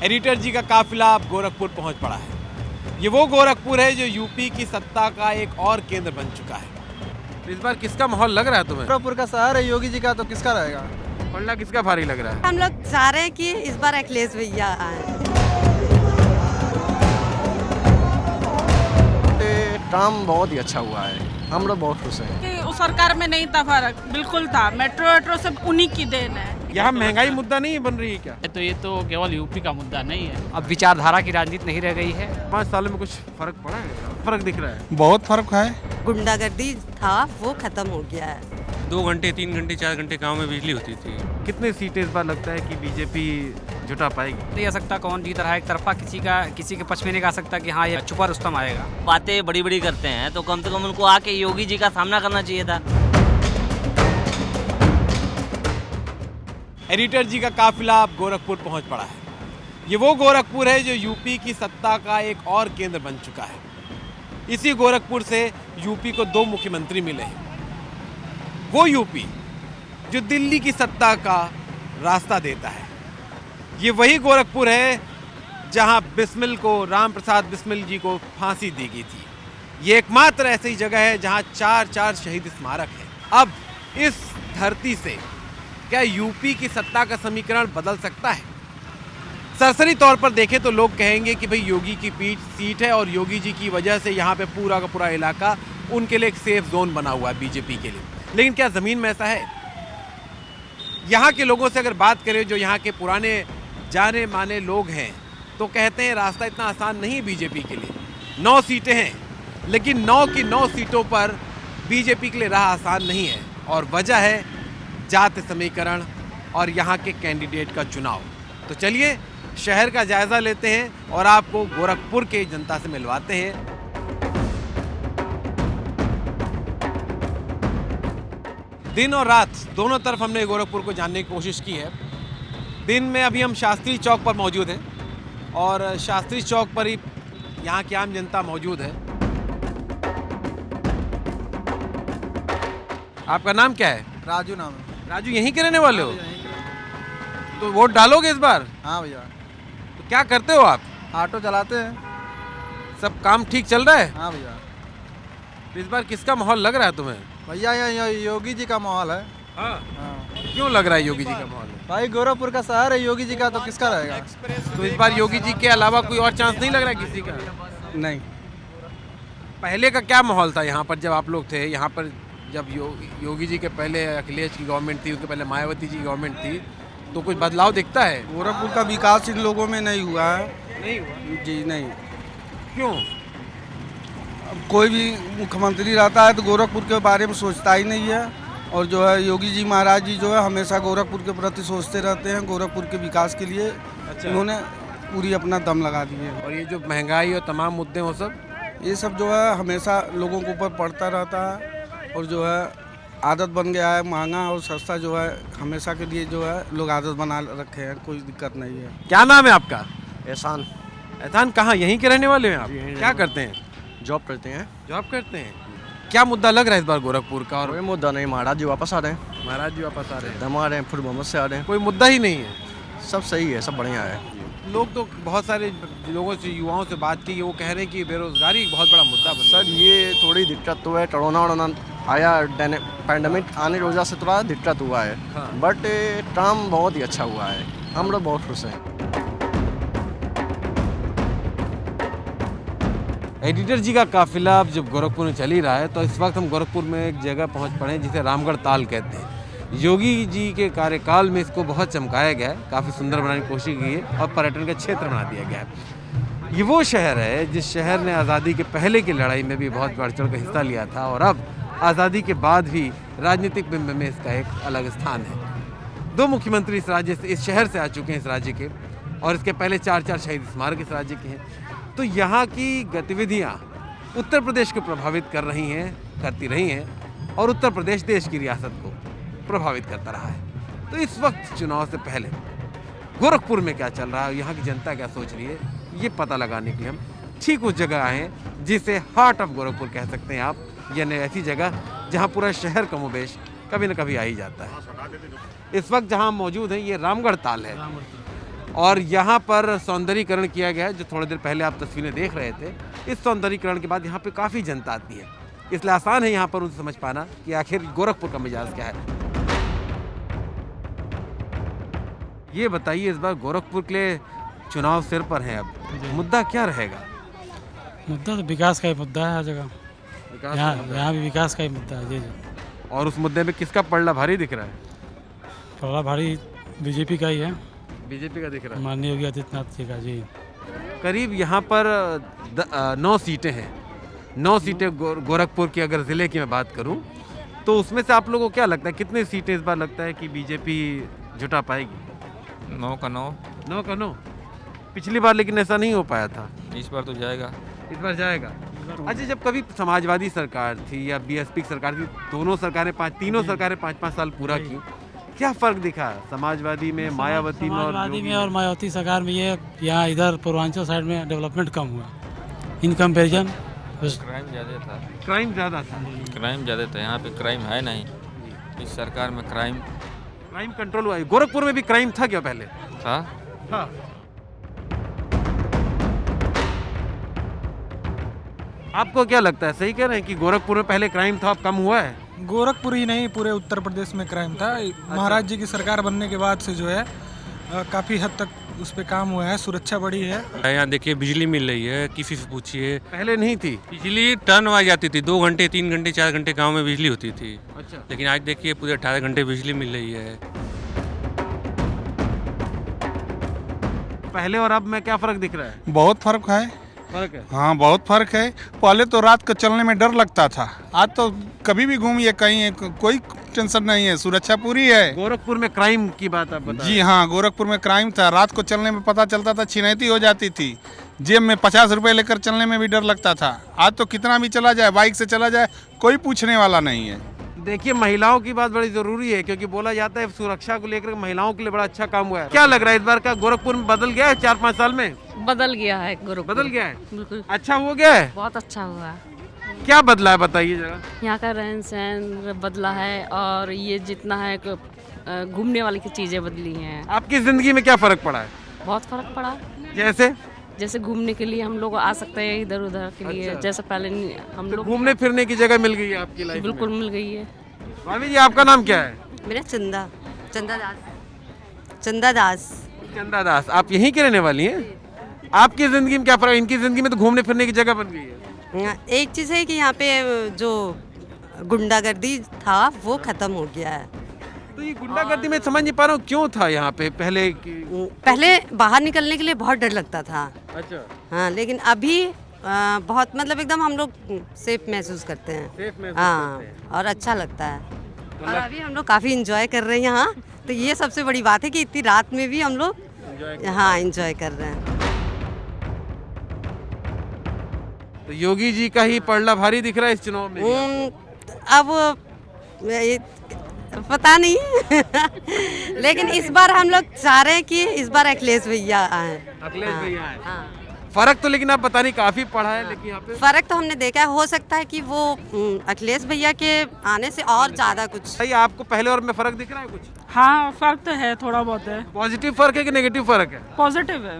Editor जी का काफिला अब गोरखपुर पहुंच पड़ा है। ये वो गोरखपुर है जो यूपी की सत्ता का एक और केंद्र बन चुका है। इस बार किसका माहौल लग रहा है तुम्हें? गोरखपुर का शहर है योगी जी का, तो किसका रहेगा? पलड़ा किसका भारी लग रहा है? हम लोग चाह रहे हैं कि इस बार अखिलेश भैया आए। काम बहुत ही अच्छा हुआ है, हम लोग बहुत खुश हैं। कि उस सरकार में नहीं था फर्क, बिल्कुल था। मेट्रो सब उन्हीं की देन है। यहाँ महंगाई मुद्दा नहीं बन रही है क्या? तो ये तो केवल यूपी का मुद्दा नहीं है। अब विचारधारा की राजनीति नहीं रह गई है। 5 सालों में कुछ फर्क पड़ा है? फर्क दिख रहा है? बहुत फर्क है। गुंडागर्दी था वो खत्म हो गया है। 2 घंटे 3 घंटे 4 घंटे गांव में बिजली होती थी। कितने सीटें इस बार लगता है कि बीजेपी जुटा पाएगी? नहीं आ सकता कौन जीत रहा है, एक तरफा किसी के पक्ष में नहीं कहा सकता कि हाँ ये छुपा रुस्तम आएगा। बातें बड़ी बड़ी करते हैं तो कम से कम उनको आके योगी जी का सामना करना चाहिए था। एडिटर जी का काफिला अब गोरखपुर पहुंच पड़ा है। ये वो गोरखपुर है जो यूपी की सत्ता का एक और केंद्र बन चुका है। इसी गोरखपुर से यूपी को 2 मुख्यमंत्री मिले हैं। वो यूपी जो दिल्ली की सत्ता का रास्ता देता है। ये वही गोरखपुर है जहां बिस्मिल को, राम प्रसाद बिस्मिल जी को फांसी दी गई थी। ये एकमात्र ऐसी जगह है जहां 4 शहीद स्मारक हैं। अब इस धरती से क्या यूपी की सत्ता का समीकरण बदल सकता है? सरसरी तौर पर देखें तो लोग कहेंगे कि भाई योगी की सीट है और योगी जी की वजह से यहाँ पे पूरा का पूरा इलाका उनके लिए एक सेफ जोन बना हुआ है बीजेपी के लिए। लेकिन क्या ज़मीन में ऐसा है? यहाँ के लोगों से अगर बात करें जो यहाँ के पुराने जाने माने लोग हैं तो कहते हैं रास्ता इतना आसान नहीं है बीजेपी के लिए। 9 सीटें हैं लेकिन 9 की 9 सीटों पर बीजेपी के लिए राह आसान नहीं है और वजह है जाति समीकरण और यहाँ के कैंडिडेट का चुनाव। तो चलिए शहर का जायजा लेते हैं और आपको गोरखपुर के जनता से मिलवाते हैं। दिन और रात दोनों तरफ हमने गोरखपुर को जानने की कोशिश की है। दिन में अभी हम शास्त्री चौक पर मौजूद हैं और शास्त्री चौक पर ही यहाँ की आम जनता मौजूद है। आपका नाम क्या है? राजू नाम है। राजू यहीं के रहने वाले हो? तो वोट डालोगे इस बार? हाँ भैया। तो क्या करते हो आप? ऑटो चलाते हैं। सब काम ठीक चल रहा है? हाँ भैया। तो इस बार किसका माहौल लग रहा है तुम्हें? भैया यहाँ योगी जी का माहौल है। हाँ। हाँ। क्यों लग रहा है योगी जी का माहौल? भाई गोरखपुर का शहर है योगी जी का, तो किसका रहेगा? तो इस बार योगी जी के अलावा कोई और चांस नहीं लग रहा है किसी का? नहीं। पहले का क्या माहौल था यहाँ पर जब आप लोग थे यहाँ पर? जब योगी जी के पहले अखिलेश की गवर्नमेंट थी, उसके पहले मायावती जी की गवर्नमेंट थी, तो कुछ बदलाव दिखता है? गोरखपुर का विकास इन लोगों में नहीं हुआ है। नहीं हुआ? जी नहीं। क्यों? अब कोई भी मुख्यमंत्री रहता है तो गोरखपुर के बारे में सोचता ही नहीं है। और जो है योगी जी महाराज जी जो है हमेशा गोरखपुर के प्रति सोचते रहते हैं, गोरखपुर के विकास के लिए। अच्छा। उन्होंने पूरी अपना दम लगा दिए। और ये जो महंगाई और तमाम मुद्दे वो सब? ये सब जो है हमेशा लोगों के ऊपर पड़ता रहता है और जो है आदत बन गया है। महंगा और सस्ता जो है हमेशा के लिए जो है लोग आदत बना रखे हैं, कोई दिक्कत नहीं है। क्या नाम है आपका? एहसान। एहसान कहाँ, यहीं के रहने वाले हैं आप? क्या करते हैं? जॉब करते हैं। जॉब करते हैं। क्या मुद्दा लग रहा है इस बार गोरखपुर का? और कोई मुद्दा नहीं, महाराज जी वापस आ रहे हैं। महाराज जी वापस आ रहे हैं? दम आ रहे हैं, फिर मोहम्मद से आ रहे हैं। कोई मुद्दा ही नहीं है? सब सही है, सब बढ़िया है। लोग तो बहुत सारे लोगों से, युवाओं से बात की, वो कह रहे हैं कि बेरोजगारी एक बहुत बड़ा मुद्दा बन सर ये थोड़ी दिक्कत तो है, कोरोना आया, पैंडमिक आने की वजह से थोड़ा दिक्कत हुआ है। हाँ। बट काम बहुत ही अच्छा हुआ है, हम लोग बहुत खुश हैं। एडिटर जी का काफिला अब जब गोरखपुर में चल ही रहा है तो इस वक्त हम गोरखपुर में एक जगह पहुंच पड़े हैं जिसे रामगढ़ ताल कहते हैं। योगी जी के कार्यकाल में इसको बहुत चमकाया गया है, काफ़ी सुंदर बनाने की कोशिश की है और पर्यटन का क्षेत्र बना दिया गया है। ये वो शहर है जिस शहर ने आज़ादी के पहले की लड़ाई में भी बहुत बढ़ चढ़ कर हिस्सा लिया था और अब आज़ादी के बाद भी राजनीतिक बिंब में इसका एक अलग स्थान है। 2 मुख्यमंत्री इस शहर से आ चुके हैं, इस राज्य के, और इसके पहले 4 शहीद स्मारक इस राज्य के हैं। तो यहाँ की गतिविधियाँ उत्तर प्रदेश को प्रभावित करती रही हैं और उत्तर प्रदेश देश की रियासत को प्रभावित करता रहा है। तो इस वक्त चुनाव से पहले गोरखपुर में क्या चल रहा है, यहाँ की जनता क्या सोच रही है, ये पता लगाने के लिए हम ठीक उस जगह आए हैं जिसे हार्ट ऑफ गोरखपुर कह सकते हैं आप, यानी ऐसी जगह जहाँ पूरा शहर कमोबेश कभी न कभी आ ही जाता है। इस वक्त जहाँ हम मौजूद हैं ये रामगढ़ ताल है। और यहाँ पर सौंदर्यीकरण किया गया है, जो थोड़ी देर पहले आप तस्वीरें देख रहे थे। इस सौंदर्यीकरण के बाद यहाँ पे काफ़ी जनता आती है, इसलिए आसान है यहाँ पर उनसे समझ पाना कि आखिर गोरखपुर का मिजाज क्या है। ये बताइए, इस बार गोरखपुर के लिए चुनाव सिर पर है, अब मुद्दा क्या रहेगा? मुद्दा तो विकास का ही मुद्दा है हर जगह। विकास यहाँ का मुद्दा। यहाँ भी विकास का ही मुद्दा है। जी जी। और उस मुद्दे में किसका पलड़ा भारी दिख रहा है? पहला भारी बीजेपी का ही है, बीजेपी का दिख रहा है। माननीय योगी आदित्यनाथ जी का। जी करीब यहाँ पर 9 सीटें हैं। 9 सीटें गोरखपुर की अगर ज़िले की मैं बात करूँ तो उसमें से आप लोगों को क्या लगता है, कितनी सीटें इस बार लगता है कि बीजेपी जुटा पाएगी? 9 का 9। 9 का 9। पिछली बार लेकिन ऐसा नहीं हो पाया था। इस बार तो जाएगा। इस बार जाएगा। अच्छा, जब कभी समाजवादी सरकार थी या बीएसपी की सरकार थी, तीनों सरकारें 5-5 साल पूरा की, क्या फर्क दिखा समाजवादी में, मायावती में समाजवादी में और मायावती सरकार में? ये यहाँ इधर पूर्वांचल साइड में डेवलपमेंट कम हुआ इन कंपेरिजन। क्राइम ज़्यादा था। क्राइम ज़्यादा था। क्राइम ज़्यादा था, यहाँ पे क्राइम है नहीं। इस सरकार में क्राइम कंट्रोल हुआ है। गोरखपुर में भी क्राइम था क्या पहले? था। आपको क्या लगता है, सही कह रहे हैं कि गोरखपुर में पहले क्राइम था, अब कम हुआ है? गोरखपुर ही नहीं, पूरे उत्तर प्रदेश में क्राइम था। महाराज जी की सरकार बनने के बाद से जो है काफ़ी हद तक उस पर काम हुआ है, सुरक्षा बढ़ी है। यहाँ देखिए बिजली मिल रही है, किसी से पूछिए। पहले नहीं थी बिजली टर्न वाइज आती थी, 2 घंटे 3 घंटे 4 घंटे गांव में बिजली होती थी। अच्छा। लेकिन आज देखिए पूरे 18 घंटे बिजली मिल रही है। पहले और अब में क्या फर्क दिख रहा है? बहुत फर्क है। फर्क है। हाँ, बहुत फर्क है। पहले तो रात को चलने में डर लगता था, आज तो कभी भी घूमिए कहीं कोई टेंशन नहीं है, सुरक्षा पूरी है। गोरखपुर में क्राइम की बात आप बता। जी हाँ, गोरखपुर में क्राइम था। रात को चलने में पता चलता था, छिनैती हो जाती थी। जेब में 50 रुपए लेकर चलने में भी डर लगता था। आज तो कितना भी चला जाए, बाइक से चला जाए, कोई पूछने वाला नहीं है। देखिए, महिलाओं की बात बड़ी जरूरी है, क्योंकि बोला जाता है सुरक्षा को लेकर महिलाओं के लिए बड़ा अच्छा काम हुआ है। क्या लग रहा है, इस बार का गोरखपुर में बदल गया है 4-5 साल में? बदल गया है गोरखपुर। बदल गया है, बिल्कुल अच्छा हो गया है। बहुत अच्छा हुआ है। क्या बदला है बताइए जरा। यहाँ का रहन सहन बदला है, और ये जितना है घूमने वाली की चीज़ें बदली हैं। आपकी जिंदगी में क्या फर्क पड़ा है? बहुत फर्क पड़ा। जैसे घूमने के लिए हम लोग आ सकते हैं इधर उधर के लिए। अच्छा। जैसे पहले हम लोग घूमने फिरने की जगह मिल गई है आपकी लाइफ में? बिल्कुल मिल गई है। भाभी जी, आपका नाम क्या है? मेरा चंदा दास। चंदा दास। आप यहीं की रहने वाली हैं? आपकी जिंदगी में क्या फर्क? इनकी जिंदगी में तो घूमने फिरने की जगह बन गई है। एक चीज़ है कि यहाँ पे जो गुंडागर्दी था वो खत्म हो गया है। तो ये गुंडागर्दी में समझ नहीं पा रहा हूँ क्यों था यहाँ पे पहले बाहर निकलने के लिए बहुत डर लगता था। अच्छा। हाँ, लेकिन अभी बहुत मतलब एकदम हम लोग सेफ महसूस करते हैं। सेफ महसूस हाँ, करते हैं। और अच्छा लगता है। और अभी हम लोग काफ़ी इंजॉय कर रहे हैं यहाँ, तो ये सबसे बड़ी बात है कि इतनी रात में भी हम लोग हाँ इंजॉय कर रहे हैं। तो योगी जी का ही पलड़ा भारी दिख रहा है इस चुनाव में? अब ये पता नहीं लेकिन इस बार हम लोग चाह रहे हैं कि इस बार अखिलेश भैया आए। अखिलेश भैया आए। हाँ। फर्क तो लेकिन आप पता नहीं काफी पड़ा है, लेकिन यहाँ पे फर्क तो हमने देखा है। हो सकता है कि वो अखिलेश भैया के आने से और ज्यादा कुछ। सही, आपको पहले और में फर्क दिख रहा है कुछ? हाँ, फर्क तो है, थोड़ा बहुत है। पॉजिटिव फर्क है कि नेगेटिव फर्क है? पॉजिटिव है।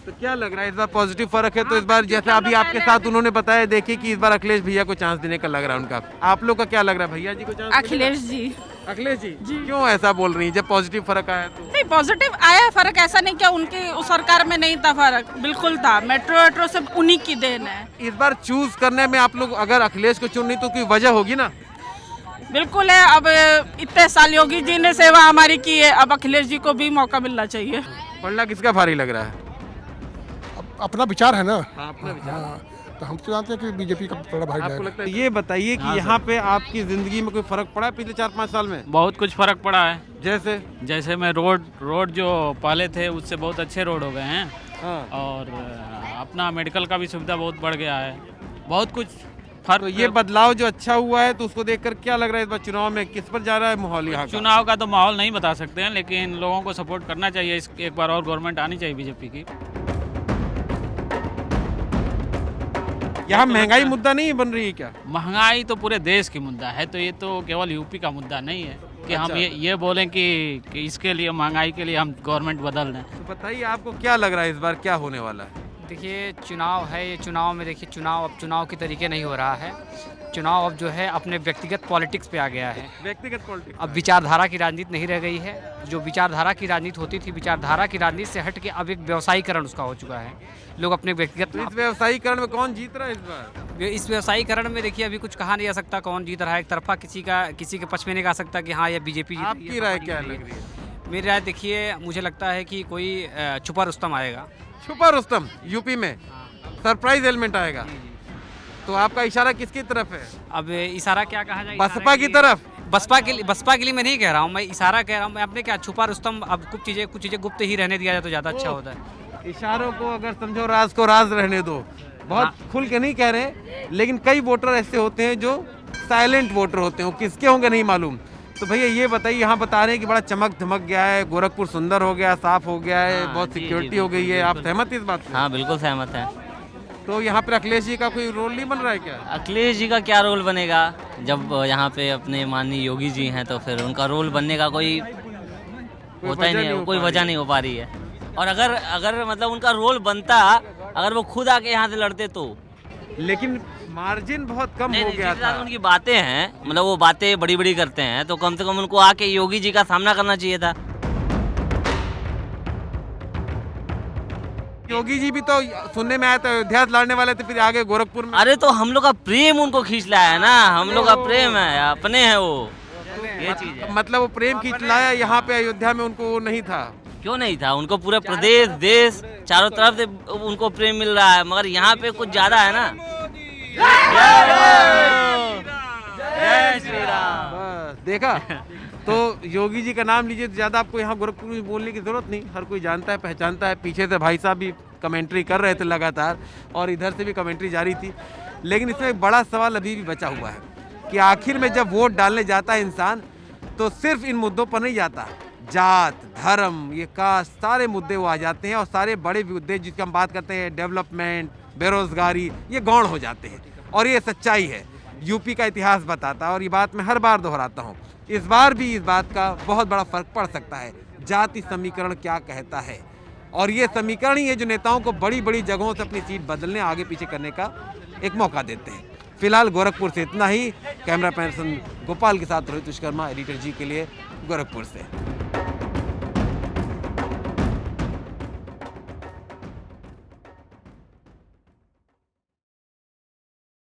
तो क्या लग रहा है, इस बार पॉजिटिव फर्क है? तो इस बार जैसे अभी आपके साथ उन्होंने बताया, देखिए कि इस बार अखिलेश भैया को चांस देने का लग रहा है उनका। आप लोग का क्या लग रहा है, भैया जी को चांस? अखिलेश जी। अखिलेश जी क्यों ऐसा बोल रही है जब पॉजिटिव फर्क आया तो? नहीं, पॉजिटिव आया फर्क, ऐसा नहीं क्या उनके उस सरकार में नहीं था फर्क, बिल्कुल था। मेट्रो सब उन्हीं की देन है। इस बार चूज करने में आप लोग अगर अखिलेश को चुन नहीं तो कोई वजह होगी ना? बिल्कुल है। अब इतने साल योगी जी ने सेवा हमारी की है, अब अखिलेश जी को भी मौका मिलना चाहिए। पलड़ा किसका भारी लग रहा है? अपना विचार है ना। हाँ, अपना विचार। तो हम तो जानते हैं कि बीजेपी का बड़ा भाई आपको लगता है? ये बताइए कि यहाँ पे आपकी जिंदगी में कोई फर्क पड़ा है पिछले 4-5 साल में? बहुत कुछ फर्क पड़ा है। जैसे में रोड जो पहले थे उससे बहुत अच्छे रोड हो गए हैं। हाँ। और अपना मेडिकल का भी सुविधा बहुत बढ़ गया है। बहुत कुछ फर्क। तो ये बदलाव जो अच्छा हुआ है तो उसको देखकर क्या लग रहा है इस बार चुनाव में किस पर जा रहा है माहौल यहाँ का? चुनाव का तो माहौल नहीं बता सकते हैं, लेकिन लोगों को सपोर्ट करना चाहिए। एक बार और गवर्नमेंट आनी चाहिए बीजेपी की। यहाँ महंगाई मुद्दा नहीं बन रही है क्या? महंगाई तो पूरे देश की मुद्दा है, तो ये तो केवल यूपी का मुद्दा नहीं है। कि हम ये बोलें कि इसके लिए महंगाई के लिए हम गवर्नमेंट बदल दें। तो बताइए आपको क्या लग रहा है इस बार क्या होने वाला है? देखिए चुनाव है, ये चुनाव में देखिए चुनाव अब चुनाव के तरीके नहीं हो रहा है। चुनाव अब जो है अपने व्यक्तिगत पॉलिटिक्स पे आ गया है। व्यक्तिगत पॉलिटिक्स अब विचारधारा की राजनीति नहीं रह गई है। जो विचारधारा की राजनीति होती थी, विचारधारा की राजनीति से हट के अब एक व्यवसायीकरण उसका हो चुका है। लोग अपने व्यक्तिगत तो इस व्यवसायीकरण में कौन जीत रहा है इस बार? इस व्यवसायीकरण में देखिए अभी कुछ कहा नहीं जा सकता कौन जीत रहा है। एक तरफा किसी के पक्ष में नहीं कहा सकता कि हाँ ये बीजेपी जीत रही है। आपकी राय क्या लग रही है? मेरी राय देखिए मुझे लगता है कि कोई छुपा रुस्तम आएगा। छुपा रुस्तम यूपी में सरप्राइज एलिमेंट आएगा। तो आपका इशारा किसकी तरफ है? अब इशारा क्या कहा जाए? बसपा की तरफ? बसपा के लिए मैं नहीं कह रहा हूँ, मैं इशारा कह रहा हूँ। मैं अपने क्या छुपा रुस्तम, अब कुछ चीज़ें गुप्त ही रहने दिया जाए तो ज़्यादा अच्छा होता है। इशारों को अगर समझो राज को राज रहने दो। बहुत खुल के नहीं कह रहे, लेकिन कई वोटर ऐसे होते हैं जो साइलेंट वोटर होते हैं, वो किसके होंगे नहीं मालूम। तो भैया ये बताइए, यहाँ बता रहे हैं कि बड़ा चमक धमक गया है, गोरखपुर सुंदर हो गया, साफ हो गया है, बहुत सिक्योरिटी हो गई है। आप सहमत इस बात से? हाँ बिल्कुल सहमत है। तो यहाँ पर अखिलेश जी का कोई रोल नहीं बन रहा है क्या? अखिलेश जी का क्या रोल बनेगा? जब यहाँ पे अपने माननीय योगी जी हैं तो फिर उनका रोल बनने का कोई होता ही नहीं है, कोई वजह नहीं हो पा रही है। और अगर मतलब उनका रोल बनता, अगर वो खुद आके यहाँ से लड़ते तो। लेकिन मार्जिन बहुत कम हो गया था। उनकी बातें हैं, मतलब वो बातें बड़ी बड़ी करते हैं, तो कम से कम उनको आके योगी जी का सामना करना चाहिए था। योगी जी भी तो सुनने में आया था अयोध्या लड़ने वाले थे, फिर आगे गोरखपुर में। अरे तो हम लोग का प्रेम उनको खींच लाया है ना, हम लोग का प्रेम है, अपने हैं वो, ये चीज है। मतलब वो प्रेम खींच लाया, यहाँ पे अयोध्या में उनको वो नहीं था। क्यों नहीं था? उनको पूरे प्रदेश देश चारों तरफ से उनको प्रेम मिल रहा है, मगर यहाँ पे कुछ ज्यादा है ना। जय श्री राम। बस देखा, तो योगी जी का नाम लीजिए तो ज़्यादा आपको यहाँ गोरखपुर में बोलने की ज़रूरत नहीं, हर कोई जानता है, पहचानता है। पीछे से भाई साहब भी कमेंट्री कर रहे थे लगातार, और इधर से भी कमेंट्री जारी थी। लेकिन इसमें एक बड़ा सवाल अभी भी बचा हुआ है कि आखिर में जब वोट डालने जाता है इंसान, तो सिर्फ इन मुद्दों पर नहीं जाता। जात, धर्म, ये कास्ट, सारे मुद्दे वो आ जाते हैं, और सारे बड़े मुद्दे जिसकी हम बात करते हैं, डेवलपमेंट, बेरोजगारी, ये गौण हो जाते हैं। और ये सच्चाई है, यूपी का इतिहास बताता है, और ये बात मैं हर बार दोहराता हूँ। इस बार भी इस बात का बहुत बड़ा फर्क पड़ सकता है। जाति समीकरण क्या कहता है, और ये समीकरण ही है जो नेताओं को बड़ी बड़ी जगहों से अपनी सीट बदलने, आगे पीछे करने का एक मौका देते हैं। फिलहाल गोरखपुर से इतना ही। कैमरा पर्सन गोपाल के साथ रोहित विश्वकर्मा, एडिटर जी के लिए गोरखपुर से।